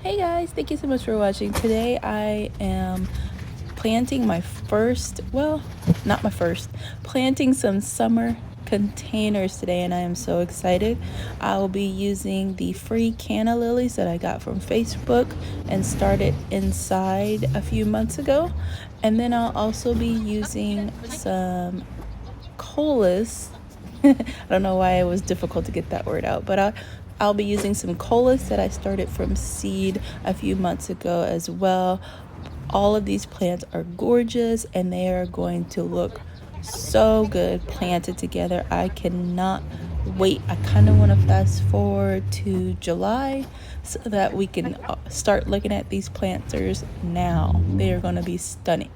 Hey guys, thank you so much for watching. Today I am planting my first, well, not my first, planting some summer containers today, and I am so excited. I will be using the free Canna Lilies that I got from Facebook and started inside a few months ago. And then I'll also be using some Coleus. I don't know why it was difficult to get that word out, but I'll be using some Coleus that I started from seed a few months ago as well. All of these plants are gorgeous and they are going to look so good planted together. I cannot wait. I kind of want to fast forward to July so that we can start looking at these planters now. They are going to be stunning.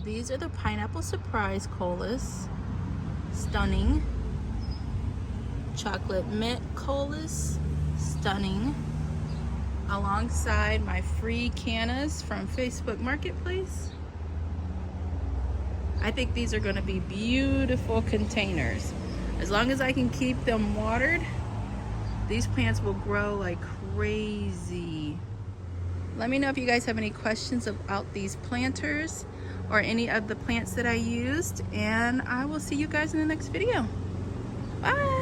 These are the Pineapple Surprise Coleus, stunning. Chocolate Mint Coleus, stunning. Alongside my free cannas from Facebook Marketplace. I think these are going to be beautiful containers. As long as I can keep them watered, these plants will grow like crazy. Let me know if you guys have any questions about these planters or any of the plants that I used, and I will see you guys in the next video. Bye.